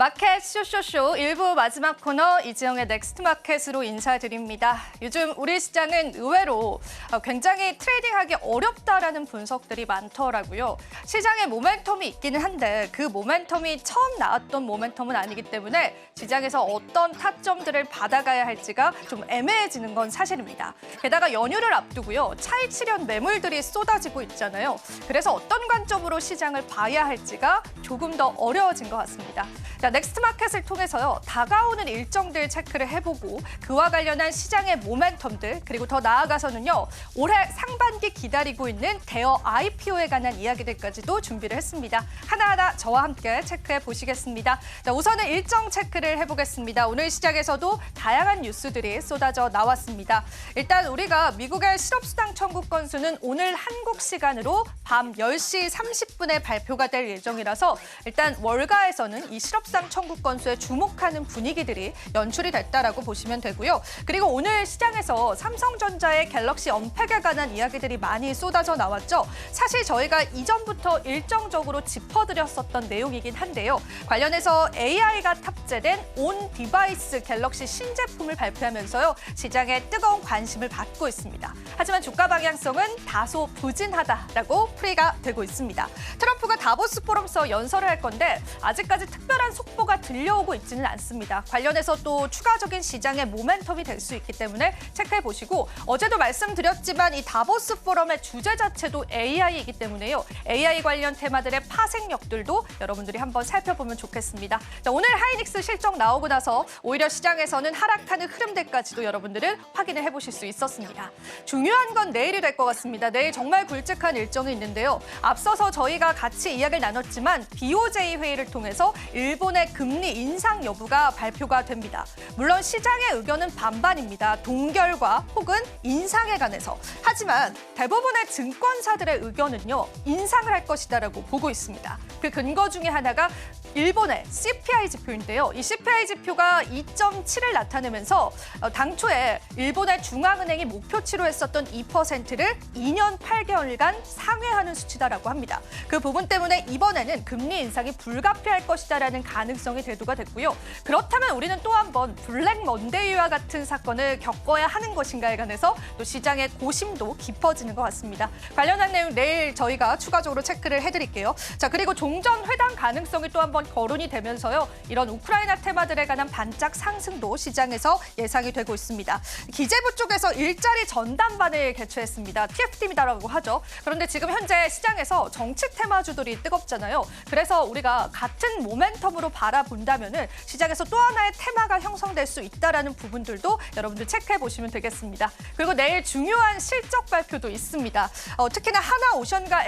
마켓 쇼쇼쇼 1부 마지막 코너 이지영의 넥스트 마켓으로 인사드립니다. 요즘 우리 시장은 의외로 굉장히 트레이딩하기 어렵다라는 분석들이 많더라고요. 시장에 모멘텀이 있기는 한데 그 모멘텀이 처음 나왔던 모멘텀은 아니기 때문에 시장에서 어떤 타점들을 받아가야 할지가 좀 애매해지는 건 사실입니다. 게다가 연휴를 앞두고요. 차익 실현 매물들이 쏟아지고 있잖아요. 그래서 어떤 관점으로 시장을 봐야 할지가 조금 더 어려워진 것 같습니다. 자, 넥스트 마켓을 통해서요. 다가오는 일정들 체크를 해보고 그와 관련한 시장의 모멘텀들 그리고 더 나아가서는요. 올해 상반기 기다리고 있는 대여 IPO에 관한 이야기들까지도 준비를 했습니다. 하나하나 저와 함께 체크해 보시겠습니다. 자, 우선은 일정 체크를 해보겠습니다. 오늘 시장에서도 다양한 뉴스들이 쏟아져 나왔습니다. 일단 우리가 미국의 실업수당 청구 건수는 오늘 한국 시간으로 밤 10시 30분에 발표가 될 예정이라서 일단 월가에서는 이 실업수당 청구 건수에 주목하는 분위기들이 연출이 됐다라고 보시면 되고요. 그리고 오늘 시장에서 삼성전자의 갤럭시 언팩에 관한 이야기들이 많이 쏟아져 나왔죠. 사실 저희가 이전부터 일정적으로 짚어드렸었던 내용이긴 한데요. 관련해서 AI가 탑재된 온 디바이스 갤럭시 신제품을 발표하면서요. 시장에 뜨거운 관심을 받고 있습니다. 하지만 주가 방향성은 다소 부진하다라고 풀이가 되고 있습니다. 트럼프가 다보스 포럼서 연설을 할 건데 아직까지 특별한 속보가 들려오고 있지는 않습니다. 관련해서 또 추가적인 시장의 모멘텀이 될 수 있기 때문에 체크해 보시고 어제도 말씀드렸지만 이 다보스 포럼의 주제 자체도 AI이기 때문에요. AI 관련 테마들의 파생력들도 여러분들이 한번 살펴보면 좋겠습니다. 자, 오늘 하이닉스 실적 나오고 나서 오히려 시장에서는 하락하는 흐름들까지도 여러분들은 확인을 해보실 수 있었습니다. 중요한 건 내일이 될 것 같습니다. 내일 정말 굵직한 일정이 있는데요. 앞서서 저희가 같이 이야기를 나눴지만 BOJ 회의를 통해서 일본의 금리 인상 여부가 발표가 됩니다. 물론 시장의 의견은 반반입니다. 동결과 혹은 인상에 관해서. 하지만 대부분의 증권사들의 의견은요. 인상을 할 것이다라고 보고 있습니다. 그 근거 중에 하나가 일본의 CPI 지표인데요. 이 CPI 지표가 2.7을 나타내면서 당초에 일본의 중앙은행이 목표치로 했었던 2%를 2년 8개월간 상회하는 수치다라고 합니다. 그 부분 때문에 이번에는 금리 인상이 불가피할 것이다라는 가능성이 대두가 됐고요. 그렇다면 우리는 또 한 번 블랙 먼데이와 같은 사건을 겪어야 하는 것인가에 관해서 또 시장의 고심도 깊어지는 것 같습니다. 관련한 내용 내일 저희가 추가적으로 체크를 해드릴게요. 자, 그리고 종전 회담 가능성이 또 한 번 거론이 되면서요. 이런 우크라이나 테마들에 관한 반짝 상승도 시장에서 예상이 되고 있습니다. 기재부 쪽에서 일자리 전담반을 개최했습니다. TF팀이라고 하죠. 그런데 지금 현재 시장에서 정책 테마주들이 뜨겁잖아요. 그래서 우리가 같은 모멘텀으로 바라본다면은 시장에서 또 하나의 테마가 형성될 수 있다라는 부분들도 여러분들 체크해 보시면 되겠습니다. 그리고 내일 중요한 실적 발표도 있습니다. 특히나 하나오션과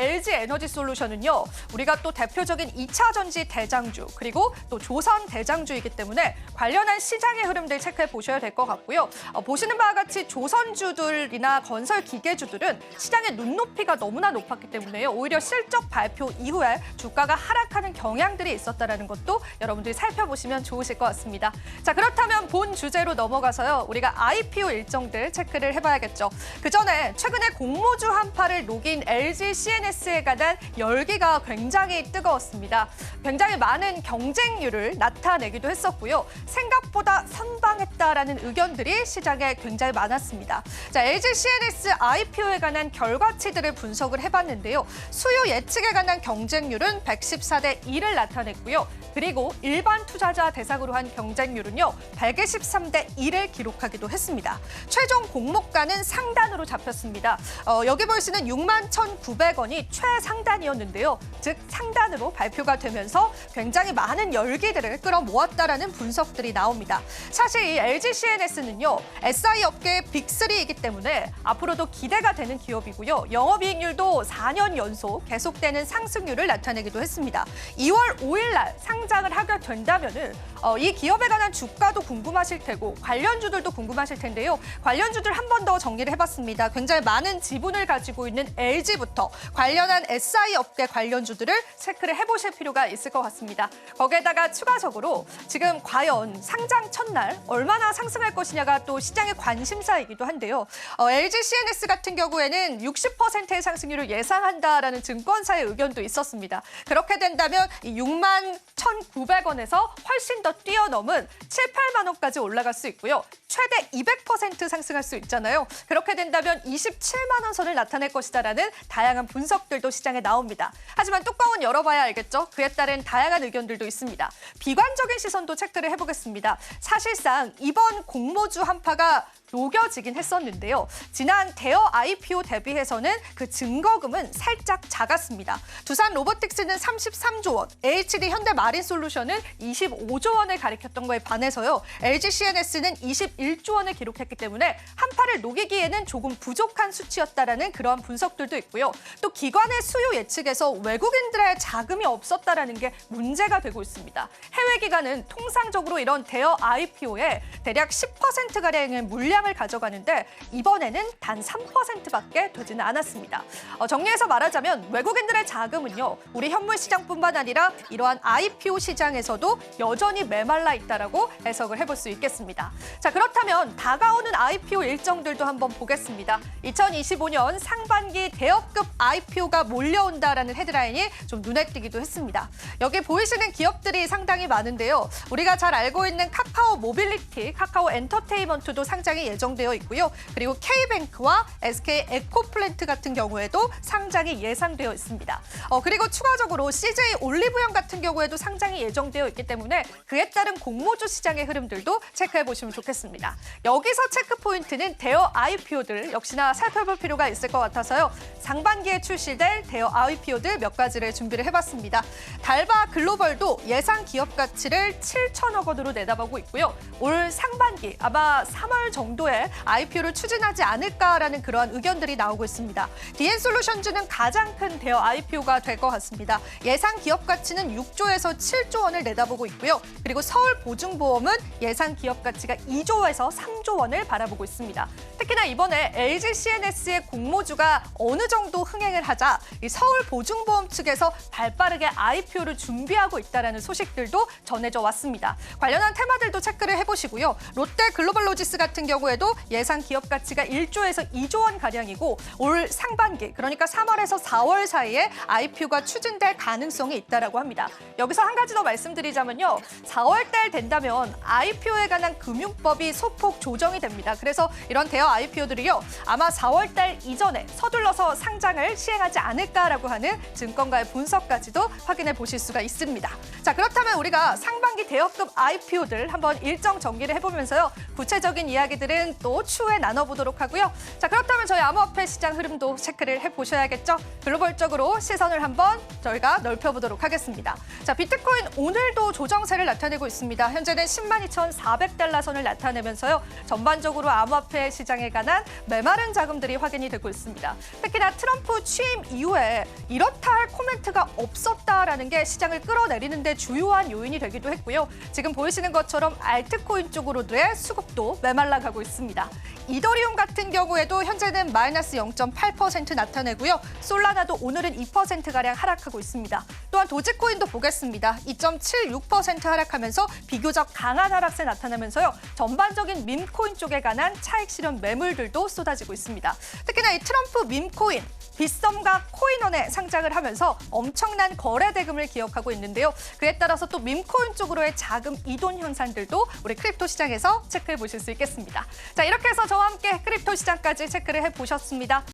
LG에너지솔루션은요. 우리가 또 대표적인 2차 전지 대장주 그리고 또 조선 대장주이기 때문에 관련한 시장의 흐름들 체크해 보셔야 될 것 같고요. 보시는 바와 같이 조선주들이나 건설 기계주들은 시장의 눈높이가 너무나 높았기 때문에요. 오히려 실적 발표 이후에 주가가 하락하는 경향들이 있었다는 것도 여러분들이 살펴보시면 좋으실 것 같습니다. 자, 그렇다면 본 주제로 넘어가서요. 우리가 IPO 일정들 체크를 해봐야겠죠. 그 전에 최근에 공모주 한파를 녹인 LG CNS에 관한 열기가 굉장히 뜨거웠습니다. 굉장히 많은 경쟁률을 나타내기도 했었고요. 생각보다 선방했다라는 의견들이 시장에 굉장히 많았습니다. 자, LG CNS IPO에 관한 결과치들을 분석을 해봤는데요. 수요 예측에 관한 경쟁률은 114대 1을 나타냈고요. 그리고 일반 투자자 대상으로 한 경쟁률은요. 123대 1을 기록하기도 했습니다. 최종 공모가는 상단으로 잡혔습니다. 여기 보시는 61,900원이 최상단이었는데요. 즉 상단으로 발표가 되면서 굉장히 많은 열기들을 끌어모았다라는 분석들이 나옵니다. 사실 이 LG CNS는요. SI 업계의 빅3이기 때문에 앞으로도 기대가 되는 기업이고요. 영업이익률도 4년 연속 계속되는 상승률을 나타내기도 했습니다. 2월 5일 날 상장을 하게 된다면은 이 기업에 관한 주가도 궁금하실 테고 관련주들도 궁금하실 텐데요. 관련주들 한 번 더 정리를 해봤습니다. 굉장히 많은 지분을 가지고 있는 LG부터 관련한 SI 업계 관련주들을 체크를 해보실 필요가 있을 것 같습니다. 있습니다. 거기에다가 추가적으로 지금 과연 상장 첫날 얼마나 상승할 것이냐가 또 시장의 관심사이기도 한데요. LG CNS 같은 경우에는 60%의 상승률을 예상한다라는 증권사의 의견도 있었습니다. 그렇게 된다면 6만 1,900원에서 훨씬 더 뛰어넘은 7, 8만 원까지 올라갈 수 있고요. 최대 200% 상승할 수 있잖아요. 그렇게 된다면 27만 원 선을 나타낼 것이다라는 다양한 분석들도 시장에 나옵니다. 하지만 뚜껑은 열어봐야 알겠죠. 그에 따른 다양한 의견들도 있습니다. 비관적인 시선도 체크를 해보겠습니다. 사실상 이번 공모주 한파가 녹여지긴 했었는데요. 지난 대여 IPO 대비해서는 그 증거금은 살짝 작았습니다. 두산 로보틱스는 33조 원, HD 현대마린솔루션은 25조 원을 가리켰던 거에 반해서요. LG CNS는 21조 원을 기록했기 때문에 한파를 녹이기에는 조금 부족한 수치였다라는 그러한 분석들도 있고요. 또 기관의 수요 예측에서 외국인들의 자금이 없었다라는 게 문제가 되고 있습니다. 해외 기관은 통상적으로 이런 대여 IPO에 대략 10%가량의 물량을 가져가는데 이번에는 단 3%밖에 되지는 않았습니다. 정리해서 말하자면 외국인들의 자금은요. 우리 현물 시장뿐만 아니라 이러한 IPO 시장에서도 여전히 메말라 있다라고 해석을 해볼 수 있겠습니다. 자, 그렇다면 다가오는 IPO 일정들도 한번 보겠습니다. 2025년 상반기 대여급 IPO가 몰려온다라는 헤드라인이 좀 눈에 띄기도 했습니다. 여기 보이시는 기업들이 상당히 많은데요. 우리가 잘 알고 있는 카카오 모빌리티, 카카오 엔터테인먼트도 상장이 예정되어 있고요. 그리고 K뱅크와 SK 에코플랜트 같은 경우에도 상장이 예상되어 있습니다. 그리고 추가적으로 CJ 올리브영 같은 경우에도 상장이 예정되어 있기 때문에 그에 따른 공모주 시장의 흐름들도 체크해 보시면 좋겠습니다. 여기서 체크 포인트는 대여 IPO들 역시나 살펴볼 필요가 있을 것 같아서요. 상반기에 출시될 대여 IPO들 몇 가지를 준비를 해봤습니다. 달바 글로벌도 예상 기업 가치를 7천억 원으로 내다보고 있고요. 올 상반기 아마 3월 정도에 IPO를 추진하지 않을까라는 그러한 의견들이 나오고 있습니다. DN솔루션즈는 가장 큰 대여 IPO가 될 것 같습니다. 예상 기업 가치는 6조에서 7조 원을 내다보고 있고요. 그리고 서울보증보험은 예상 기업 가치가 2조에서 3조 원을 바라보고 있습니다. 특히나 이번에 LG CNS의 공모주가 어느 정도 흥행을 하자 이 서울보증보험 측에서 발빠르게 IPO를 준비하고 있다는 소식들도 전해져 왔습니다. 관련한 테마들도 체크를 해보시고요. 롯데 글로벌로지스 같은 경우에도 예상 기업 가치가 1조에서 2조 원 가량이고 올 상반기 그러니까 3월에서 4월 사이에 IPO가 추진될 가능성이 있다라고 합니다. 여기서 한 가지 더 말씀드리자면요. 4월 달 된다면 IPO에 관한 금융법이 소폭 조정이 됩니다. 그래서 이런 대여 IPO들이요. 아마 4월 달 이전에 서둘러서 상장을 시행하지 않을까라고 하는 증권가의 분석까지도 확인해 보실 수가 있습니다. 자, 그렇다면 우리가 상반기 대여급 IPO들 한번 일정 정리를 해보면서요. 구체적인 이야기들은 또 추후에 나눠보도록 하고요. 자, 그렇다면 저희 암호화폐 시장 흐름도 체크를 해보셔야겠죠. 글로벌적으로 시선을 한번 저희가 넓혀보도록 하겠습니다. 자, 비트코인 오늘도 조정세를 나타내고 있습니다. 현재는 102,400달러 선을 나타내면서요. 전반적으로 암호화폐 시장에 관한 메마른 자금들이 확인이 되고 있습니다. 특히나 트럼프 취임 이후에 이렇다 할 코멘트가 없었다라는 게 시장을 끌어내리는 데 주요한 요인이 되기도 했고요. 지금 보이시는 것처럼 알트코인 쪽으로의 수급도 메말라 가고 있습니다. 이더리움 같은 경우에도 현재는 마이너스 0.8% 나타내고요. 솔라나도 오늘은 2%가량 하락하고 있습니다. 또한 도지코인도 보겠습니다. 2.76% 하락하면서 비교적 강한 하락세 나타나면서요. 전반적인 밈코인 쪽에 관한 차익 실현 매물들도 쏟아지고 있습니다. 특히나 이 트럼프 밈코인, 빗썸과 코인원에 상장을 하면서 엄청난 거래 대금을 기록하고 있는데요. 그에 따라서 또 밈코인 쪽으로의 자금 이동 현상들도 우리 크립토 시장에서 체크해 보실 수 있겠습니다. 자, 이렇게 해서 저와 함께 크립토 시장까지 체크를 해보셨습니다.